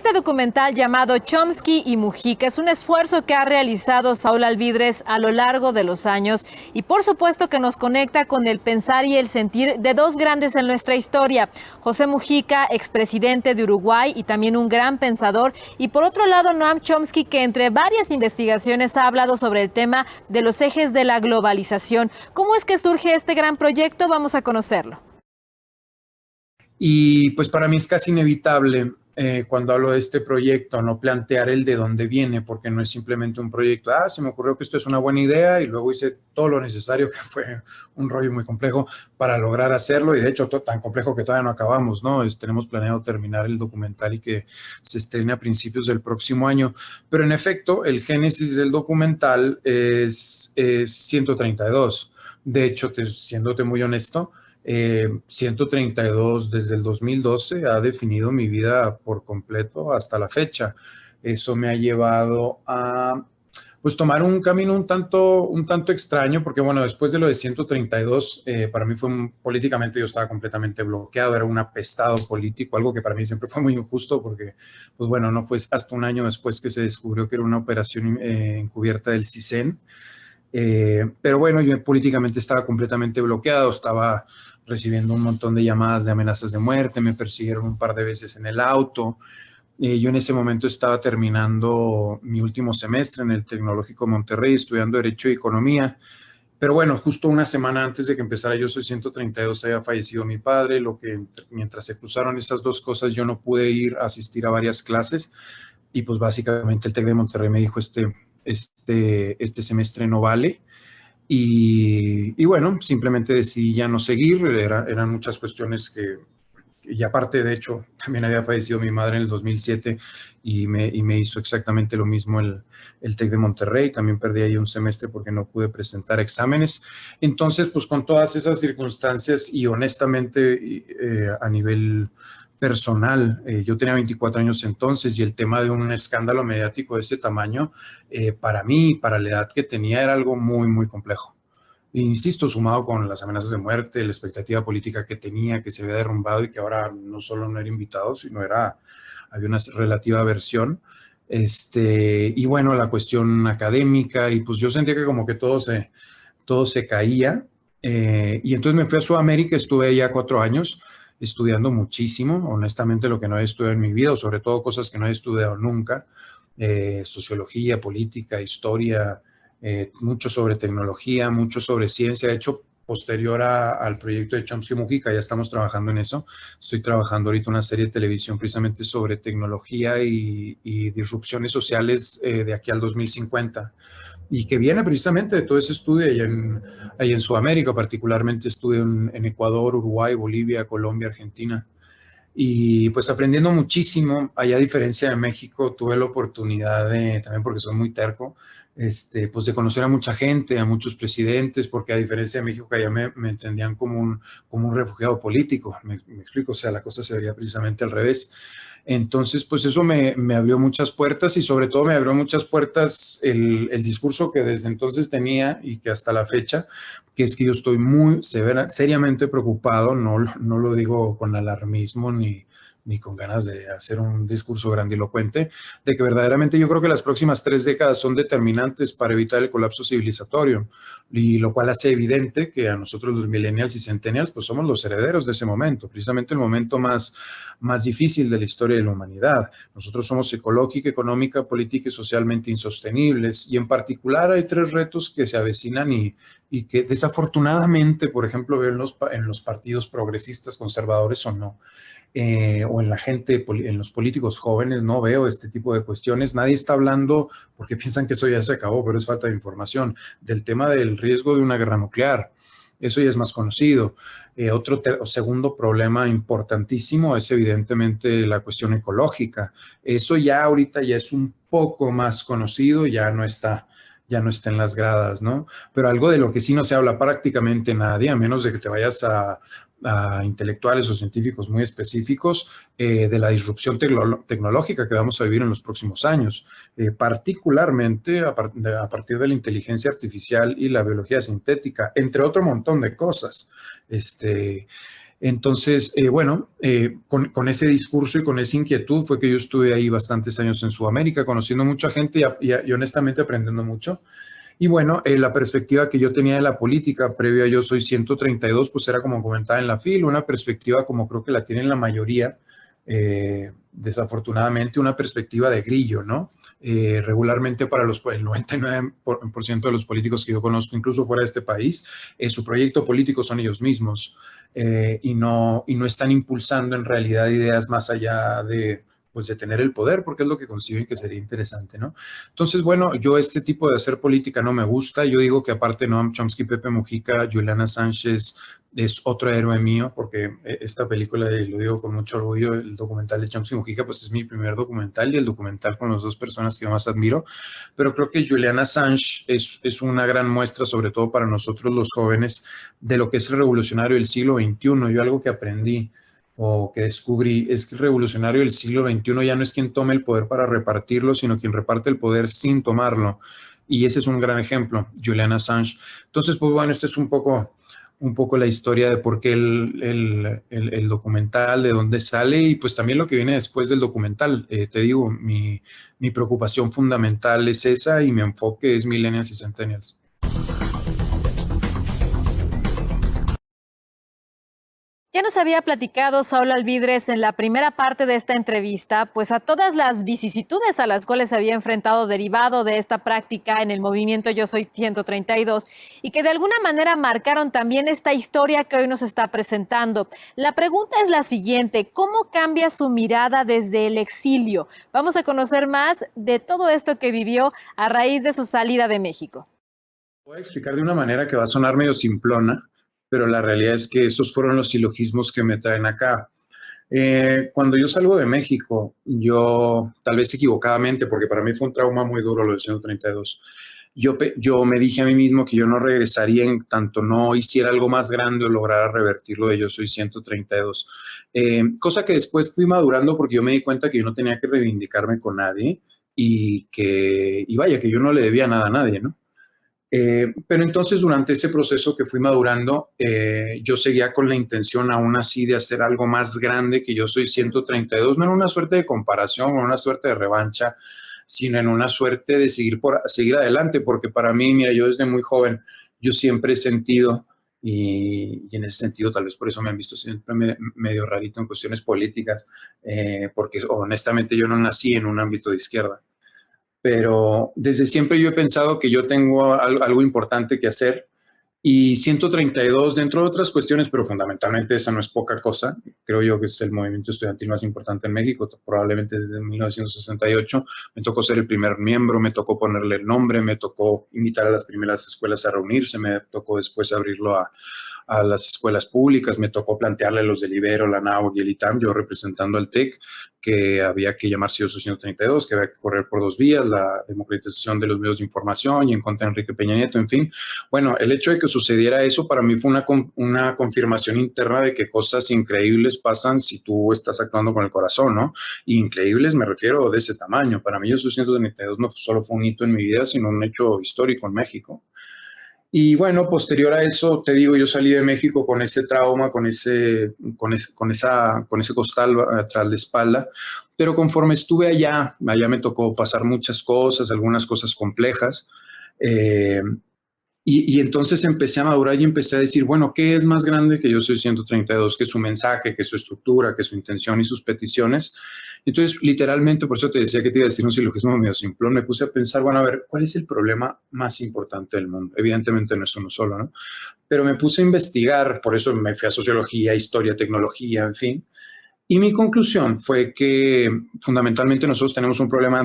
Este documental llamado Chomsky y Mujica es un esfuerzo que ha realizado Saúl Alvidrez a lo largo de los años y por supuesto que nos conecta con el pensar y el sentir de dos grandes en nuestra historia. José Mujica, expresidente de Uruguay y también un gran pensador, y por otro lado Noam Chomsky, que entre varias investigaciones ha hablado sobre el tema de los ejes de la globalización. ¿Cómo es que surge este gran proyecto? Vamos a conocerlo. Y pues para mí es casi inevitable cuando hablo de este proyecto no plantear el de dónde viene, porque no es simplemente un proyecto, se me ocurrió que esto es una buena idea y luego hice todo lo necesario, que fue un rollo muy complejo para lograr hacerlo, y de hecho tan complejo que todavía no acabamos, ¿no? Tenemos planeado terminar el documental y que se estrene a principios del próximo año, pero en efecto el génesis del documental es 132. De hecho, siéndote muy honesto, 132 desde el 2012 ha definido mi vida por completo hasta la fecha. Eso me ha llevado a pues tomar un camino un tanto extraño, porque bueno, después de lo de 132, para mí políticamente yo estaba completamente bloqueado, era un apestado político, algo que para mí siempre fue muy injusto, porque pues bueno, no fue hasta un año después que se descubrió que era una operación encubierta del CISEN. Pero bueno, yo políticamente estaba completamente bloqueado, estaba recibiendo un montón de llamadas de amenazas de muerte, me persiguieron un par de veces en el auto. Yo en ese momento estaba terminando mi último semestre en el Tecnológico de Monterrey, estudiando Derecho y Economía. Pero bueno, justo una semana antes de que empezara Yo Soy 132 había fallecido mi padre, mientras se cruzaron esas dos cosas yo no pude ir a asistir a varias clases y pues básicamente el TEC de Monterrey me dijo este semestre no vale. Y bueno, simplemente decidí ya no seguir, eran muchas cuestiones y aparte, de hecho, también había fallecido mi madre en el 2007 y me hizo exactamente lo mismo el TEC de Monterrey. También perdí ahí un semestre porque no pude presentar exámenes. Entonces, pues con todas esas circunstancias y honestamente a nivel personal, yo tenía 24 años entonces y el tema de un escándalo mediático de ese tamaño, para mí, para la edad que tenía, era algo muy, muy complejo. Insisto, sumado con las amenazas de muerte, la expectativa política que tenía, que se había derrumbado y que ahora no solo no era invitado, sino había una relativa aversión. Y bueno, la cuestión académica, y pues yo sentía que como que todo se caía. Y entonces me fui a Sudamérica, estuve allá 4 años estudiando muchísimo, honestamente lo que no he estudiado en mi vida, o sobre todo cosas que no he estudiado nunca, sociología, política, historia, mucho sobre tecnología, mucho sobre ciencia. De hecho, posterior al proyecto de Chomsky Mujica, ya estamos trabajando en eso. Estoy trabajando ahorita una serie de televisión precisamente sobre tecnología y disrupciones sociales de aquí al 2050. Y que viene precisamente de todo ese estudio ahí en Sudamérica, particularmente estudio en Ecuador, Uruguay, Bolivia, Colombia, Argentina. Y pues aprendiendo muchísimo, allá a diferencia de México, tuve la oportunidad también porque soy muy terco, pues de conocer a mucha gente, a muchos presidentes, porque a diferencia de México, que allá me entendían como un refugiado político, me explico, o sea, la cosa se veía precisamente al revés. Entonces, pues eso me abrió muchas puertas y sobre todo me abrió muchas puertas el discurso que desde entonces tenía y que hasta la fecha, que es que yo estoy muy seriamente preocupado, no lo digo con alarmismo ni con ganas de hacer un discurso grandilocuente, de que verdaderamente yo creo que las próximas 3 décadas son determinantes para evitar el colapso civilizatorio, y lo cual hace evidente que a nosotros los millennials y centennials pues somos los herederos de ese momento, precisamente el momento más difícil de la historia de la humanidad. Nosotros somos ecológica, económica, política y socialmente insostenibles, y en particular hay 3 retos que se avecinan y que desafortunadamente, por ejemplo, veo en los partidos progresistas, conservadores o no, o en la gente, en los políticos jóvenes, no veo este tipo de cuestiones. Nadie está hablando, porque piensan que eso ya se acabó, pero es falta de información, del tema del riesgo de una guerra nuclear. Eso ya es más conocido. Segundo problema importantísimo es evidentemente la cuestión ecológica. Eso ya ahorita ya es un poco más conocido, ya no está en las gradas, ¿no? Pero algo de lo que sí no se habla prácticamente nadie, a menos de que te vayas a intelectuales o científicos muy específicos, de la disrupción tecnológica que vamos a vivir en los próximos años, particularmente a partir de la inteligencia artificial y la biología sintética, entre otro montón de cosas. Entonces, con ese discurso y con esa inquietud fue que yo estuve ahí bastantes años en Sudamérica, conociendo mucha gente y honestamente aprendiendo mucho. Y bueno, la perspectiva que yo tenía de la política previo a Yo Soy 132, pues era como comentaba en la FIL, una perspectiva como creo que la tienen la mayoría, desafortunadamente, una perspectiva de grillo, ¿no? Regularmente para el 99% de los políticos que yo conozco, incluso fuera de este país, su proyecto político son ellos mismos y no están impulsando en realidad ideas más allá pues de tener el poder, porque es lo que conciben que sería interesante, ¿no? Entonces, bueno, yo este tipo de hacer política no me gusta. Yo digo que aparte Noam Chomsky, Pepe Mujica, Juliana Sánchez es otro héroe mío, porque esta película, y lo digo con mucho orgullo, el documental de Chomsky Mujica, pues es mi primer documental y el documental con las dos personas que yo más admiro. Pero creo que Juliana Sánchez es una gran muestra, sobre todo para nosotros los jóvenes, de lo que es el revolucionario del siglo XXI. Yo algo que aprendí o que descubrí es que el revolucionario del siglo XXI ya no es quien tome el poder para repartirlo, sino quien reparte el poder sin tomarlo. Y ese es un gran ejemplo, Julian Assange. Entonces, pues bueno, esto es un poco la historia de por qué el documental, de dónde sale y pues también lo que viene después del documental. Te digo, mi preocupación fundamental es esa y mi enfoque es Millennials y Centennials. Ya nos había platicado Saúl Alvidrez en la primera parte de esta entrevista, pues a todas las vicisitudes a las cuales se había enfrentado derivado de esta práctica en el movimiento Yo Soy 132 y que de alguna manera marcaron también esta historia que hoy nos está presentando. La pregunta es la siguiente: ¿cómo cambia su mirada desde el exilio? Vamos a conocer más de todo esto que vivió a raíz de su salida de México. Voy a explicar de una manera que va a sonar medio simplona, pero la realidad es que esos fueron los silogismos que me traen acá. Cuando yo salgo de México, yo, tal vez equivocadamente, porque para mí fue un trauma muy duro lo de 132, yo me dije a mí mismo que yo no regresaría en tanto no hiciera algo más grande o lograra revertirlo de Yo Soy 132. Cosa que después fui madurando porque yo me di cuenta que yo no tenía que reivindicarme con nadie y vaya, que yo no le debía nada a nadie, ¿no? Pero entonces durante ese proceso que fui madurando, yo seguía con la intención aún así de hacer algo más grande que Yo Soy 132, no en una suerte de comparación o una suerte de revancha, sino en una suerte de seguir adelante, porque para mí, mira, yo desde muy joven, yo siempre he sentido, y en ese sentido tal vez por eso me han visto siempre medio rarito en cuestiones políticas, porque honestamente yo no nací en un ámbito de izquierda. Pero desde siempre yo he pensado que yo tengo algo importante que hacer y 132, dentro de otras cuestiones, pero fundamentalmente esa no es poca cosa. Creo yo que es el movimiento estudiantil más importante en México, probablemente desde 1968. Me tocó ser el primer miembro, me tocó ponerle el nombre, me tocó invitar a las primeras escuelas a reunirse, me tocó después abrirlo a las escuelas públicas, me tocó plantearle a los del Ibero, la NAUC y el ITAM, yo representando al TEC, que había que llamarse Yo Soy 132, que había que correr por dos vías, la democratización de los medios de información y en contra de Enrique Peña Nieto, en fin. Bueno, el hecho de que sucediera eso para mí fue una confirmación interna de que cosas increíbles pasan si tú estás actuando con el corazón, ¿no? Y increíbles me refiero de ese tamaño. Para mí Yo Soy 132 no solo fue un hito en mi vida, sino un hecho histórico en México. Y bueno, posterior a eso, te digo, yo salí de México con ese trauma, con ese costal atrás de espalda, pero conforme estuve allá me tocó pasar muchas cosas, algunas cosas complejas, y entonces empecé a madurar y empecé a decir, bueno, ¿qué es más grande que Yo Soy 132? Que su mensaje, que su estructura, que su intención y sus peticiones. Entonces, literalmente, por eso te decía que te iba a decir un silogismo medio simplón, me puse a pensar, bueno, a ver, ¿cuál es el problema más importante del mundo? Evidentemente no es uno solo, ¿no? Pero me puse a investigar, por eso me fui a sociología, historia, tecnología, en fin. Y mi conclusión fue que fundamentalmente nosotros tenemos un problema de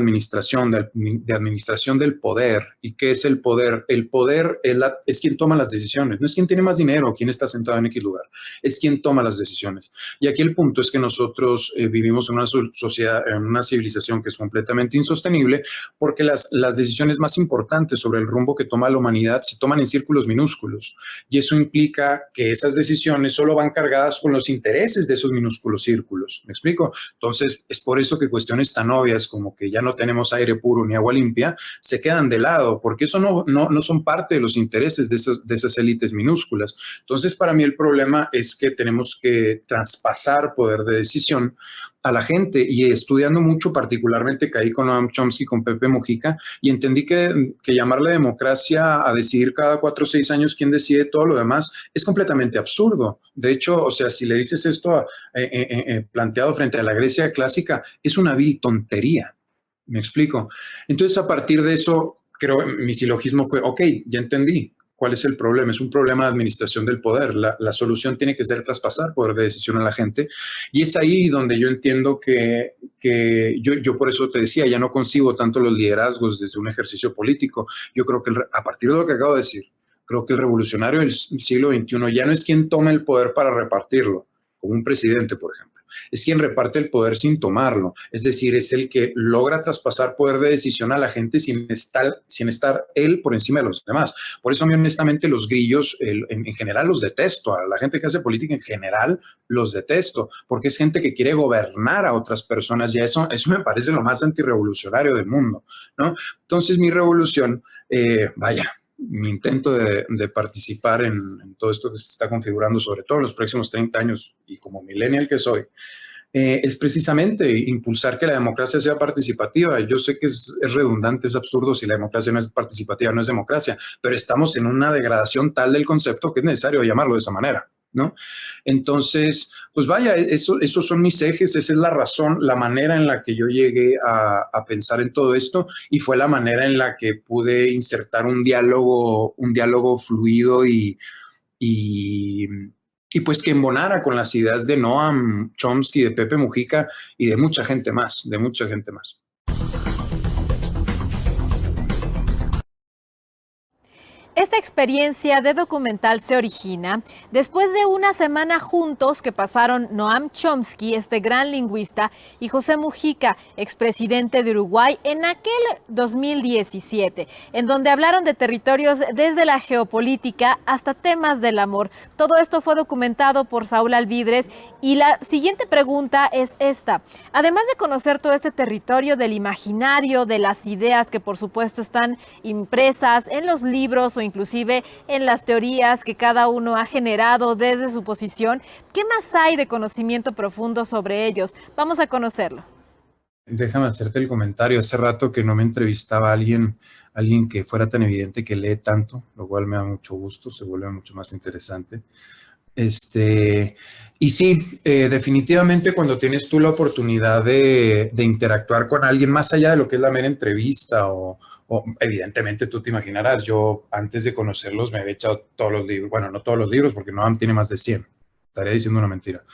administración del poder. ¿Y qué es el poder? El poder es quien toma las decisiones, no es quien tiene más dinero o quien está sentado en X lugar, es quien toma las decisiones. Y aquí el punto es que nosotros vivimos en una sociedad, en una civilización que es completamente insostenible porque las decisiones más importantes sobre el rumbo que toma la humanidad se toman en círculos minúsculos. Y eso implica que esas decisiones solo van cargadas con los intereses de esos minúsculos círculos. cálculos. ¿Me explico? Entonces, es por eso que cuestiones tan obvias como que ya no tenemos aire puro ni agua limpia se quedan de lado, porque eso no son parte de los intereses de esas élites minúsculas. Entonces, para mí el problema es que tenemos que traspasar poder de decisión a la gente, y estudiando mucho, particularmente caí con Noam Chomsky, con Pepe Mujica, y entendí que llamarle democracia a decidir cada 4 o 6 años quién decide todo lo demás es completamente absurdo. De hecho, o sea, si le dices esto planteado frente a la Grecia clásica, es una vil tontería. ¿Me explico? Entonces, a partir de eso, creo mi silogismo fue, ok, ya entendí. ¿Cuál es el problema? Es un problema de administración del poder. La solución tiene que ser traspasar poder de decisión a la gente. Y es ahí donde yo entiendo que yo por eso te decía, ya no concibo tanto los liderazgos desde un ejercicio político. Yo creo que a partir de lo que acabo de decir, creo que el revolucionario del siglo XXI ya no es quien toma el poder para repartirlo, como un presidente, por ejemplo. Es quien reparte el poder sin tomarlo. Es decir, es el que logra traspasar poder de decisión a la gente sin estar él por encima de los demás. Por eso a mí honestamente los grillos en general los detesto. A la gente que hace política en general los detesto, porque es gente que quiere gobernar a otras personas, y eso me parece lo más antirrevolucionario del mundo, ¿no? Entonces mi revolución, mi intento de participar en todo esto que se está configurando, sobre todo en los próximos 30 años, y como millennial que soy, es precisamente impulsar que la democracia sea participativa. Yo sé que es redundante, es absurdo. Si la democracia no es participativa, no es democracia, pero estamos en una degradación tal del concepto que es necesario llamarlo de esa manera, ¿no? Entonces, pues vaya, esos son mis ejes, esa es la razón, la manera en la que yo llegué a pensar en todo esto, y fue la manera en la que pude insertar un diálogo fluido y pues que embonara con las ideas de Noam Chomsky, de Pepe Mujica y de mucha gente más, Esta experiencia de documental se origina después de una semana juntos que pasaron Noam Chomsky, este gran lingüista, y José Mujica, expresidente de Uruguay, en aquel 2017, en donde hablaron de territorios desde la geopolítica hasta temas del amor. Todo esto fue documentado por Saúl Alvidrez, y la siguiente pregunta es esta. Además de conocer todo este territorio del imaginario, de las ideas que por supuesto están impresas en los libros o inclusive en las teorías que cada uno ha generado desde su posición, ¿qué más hay de conocimiento profundo sobre ellos? Vamos a conocerlo. Déjame hacerte el comentario. Hace rato que no me entrevistaba a alguien que fuera tan evidente que lee tanto, lo cual me da mucho gusto, se vuelve mucho más interesante. Y sí, definitivamente cuando tienes tú la oportunidad de interactuar con alguien más allá de lo que es la mera entrevista o evidentemente tú te imaginarás, yo antes de conocerlos me había echado todos los libros, bueno, no todos los libros porque Noam tiene más de 100, estaría diciendo una mentira,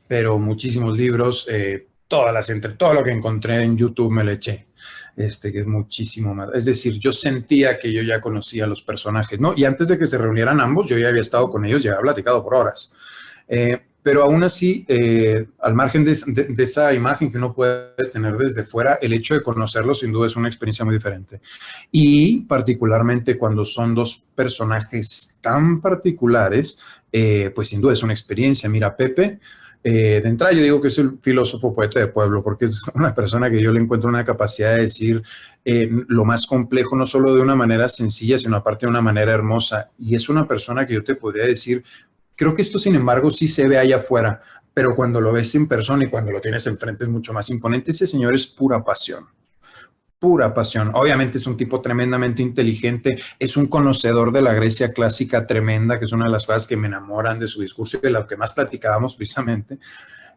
pero muchísimos libros, todo lo que encontré en YouTube me lo eché, que es muchísimo más. Es decir, yo sentía que yo ya conocía a los personajes, ¿no? Y antes de que se reunieran ambos, yo ya había estado con ellos, ya había platicado por horas. Pero aún así, al margen de esa imagen que uno puede tener desde fuera, el hecho de conocerlos sin duda es una experiencia muy diferente. Y particularmente cuando son dos personajes tan particulares, pues sin duda es una experiencia. Mira, Pepe, de entrada yo digo que es el filósofo poeta de pueblo, porque es una persona que yo le encuentro una capacidad de decir lo más complejo, no solo de una manera sencilla, sino aparte de una manera hermosa. Y es una persona que yo te podría decir, creo que esto, sin embargo, sí se ve allá afuera, pero cuando lo ves en persona y cuando lo tienes enfrente es mucho más imponente. Ese señor es pura pasión. Pura pasión. Obviamente es un tipo tremendamente inteligente, es un conocedor de la Grecia clásica tremenda, que es una de las cosas que me enamoran de su discurso y de lo que más platicábamos precisamente.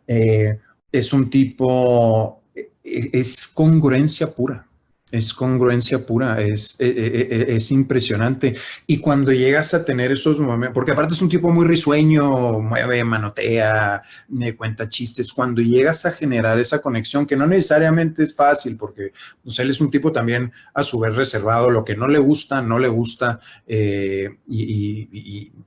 Es un tipo, es congruencia pura. Es congruencia pura, es impresionante. Y cuando llegas a tener esos momentos, porque aparte es un tipo muy risueño, mueve, manotea, cuenta chistes, cuando llegas a generar esa conexión, que no necesariamente es fácil, porque pues, él es un tipo también a su vez reservado, lo que no le gusta, y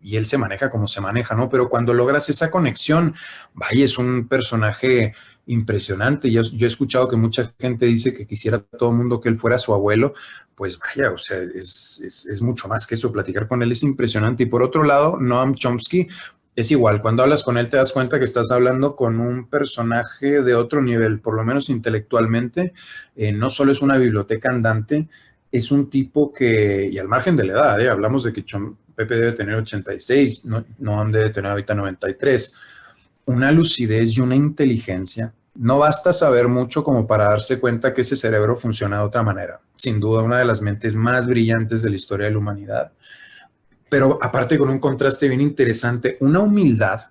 él se maneja como se maneja, ¿no? Pero cuando logras esa conexión, vaya, es un personaje impresionante. Yo he escuchado que mucha gente dice que quisiera todo el mundo que él fuera su abuelo. Pues vaya, o sea, es mucho más que eso. Platicar con él es impresionante. Y por otro lado, Noam Chomsky, es igual, cuando hablas con él te das cuenta que estás hablando con un personaje de otro nivel, por lo menos intelectualmente. No solo es una biblioteca andante, es un tipo que, y al margen de la edad, hablamos de que Pepe debe tener 86, Noam debe tener ahorita 93, una lucidez y una inteligencia. No basta saber mucho como para darse cuenta que ese cerebro funciona de otra manera. Sin duda, una de las mentes más brillantes de la historia de la humanidad. Pero aparte con un contraste bien interesante, una humildad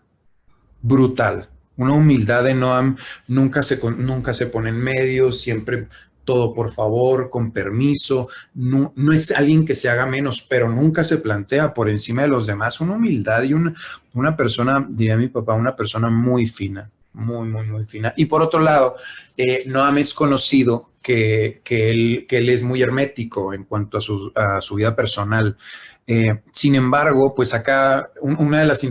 brutal, una humildad de Noam, nunca se pone en medio, siempre todo por favor, con permiso, no es alguien que se haga menos, pero nunca se plantea por encima de los demás, una humildad y una persona, diría mi papá, una persona muy fina, muy fina. Y por otro lado, Noam es conocido que él es muy hermético en cuanto a su vida personal. Sin embargo, pues acá una de las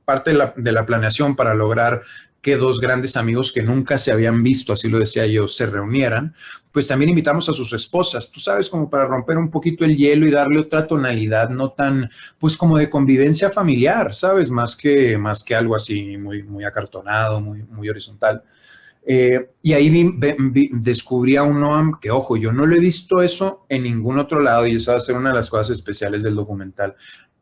parte de la planeación para lograr que dos grandes amigos que nunca se habían visto, así lo decía yo, se reunieran, pues también invitamos a sus esposas, tú sabes, como para romper un poquito el hielo y darle otra tonalidad, no tan, pues como de convivencia familiar, ¿sabes? Más que algo así muy acartonado, muy horizontal. Y ahí descubrí a un Noam que, ojo, yo no lo he visto eso en ningún otro lado y eso va a ser una de las cosas especiales del documental.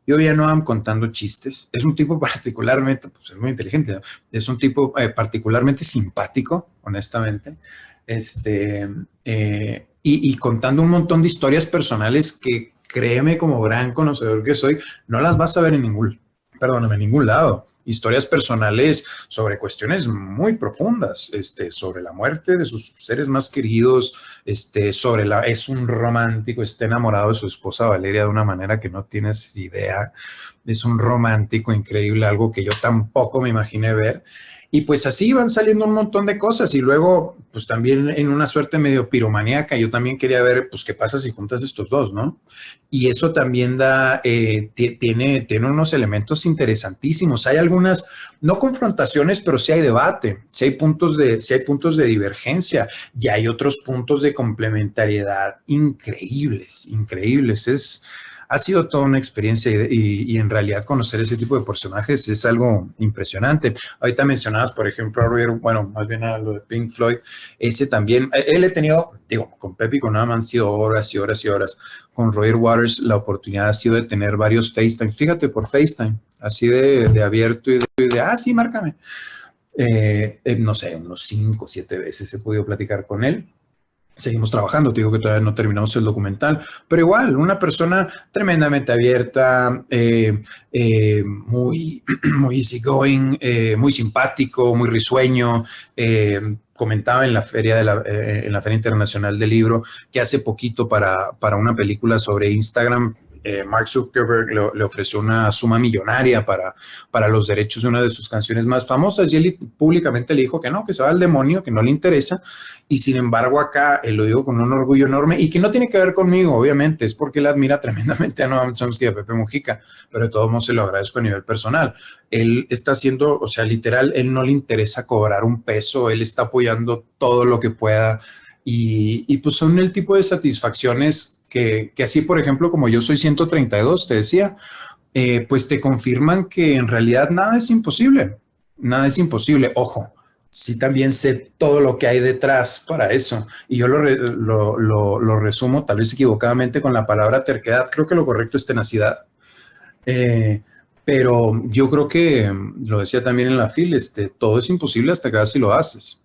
Yo vi a Noam contando chistes. Es un tipo particularmente, pues es muy inteligente, ¿no? Es un tipo particularmente simpático, honestamente. Y contando un montón de historias personales que, créeme, como gran conocedor que soy, no las vas a ver en ningún lado. Historias personales sobre cuestiones muy profundas, sobre la muerte de sus seres más queridos, es un romántico, está enamorado de su esposa Valeria de una manera que no tienes idea, es un romántico increíble, algo que yo tampoco me imaginé ver. Y pues así van saliendo un montón de cosas y luego, pues también en una suerte medio piromaníaca, yo también quería ver, pues, qué pasa si juntas estos dos, ¿no? Y eso también tiene unos elementos interesantísimos. Hay algunas, no confrontaciones, pero sí hay debate, sí hay puntos de divergencia y hay otros puntos de complementariedad increíbles. Ha sido toda una experiencia y en realidad conocer ese tipo de personajes es algo impresionante. Ahorita mencionabas, por ejemplo, a Roger, bueno, más bien a lo de Pink Floyd, ese también, él he tenido, digo, con Pepe y con Adam han sido horas y horas y horas. Con Roger Waters la oportunidad ha sido de tener varios FaceTime, fíjate, por FaceTime, así de abierto y sí, márcame. No sé, unos 5 o 7 veces he podido platicar con él. Seguimos trabajando, te digo que todavía no terminamos el documental, pero igual, una persona tremendamente abierta, muy easygoing, muy simpático, muy risueño. Comentaba en la Feria en la Feria Internacional del Libro que hace poquito para una película sobre Instagram, Mark Zuckerberg le ofreció una suma millonaria para los derechos de una de sus canciones más famosas y él públicamente le dijo que no, que se va al demonio, que no le interesa. Y sin embargo acá, lo digo con un orgullo enorme y que no tiene que ver conmigo, obviamente, es porque él admira tremendamente a Noam Chomsky y a Pepe Mujica, pero de todos modos se lo agradezco a nivel personal. Él está haciendo, o sea, literal, él no le interesa cobrar un peso, él está apoyando todo lo que pueda y pues son el tipo de satisfacciones que así, por ejemplo, como yo soy 132, te decía, pues te confirman que en realidad nada es imposible, ojo. Sí, también sé todo lo que hay detrás para eso. Y yo lo resumo, tal vez equivocadamente, con la palabra terquedad. Creo que lo correcto es tenacidad. Pero yo creo que, lo decía también en la FIL, todo es imposible hasta que casi lo haces.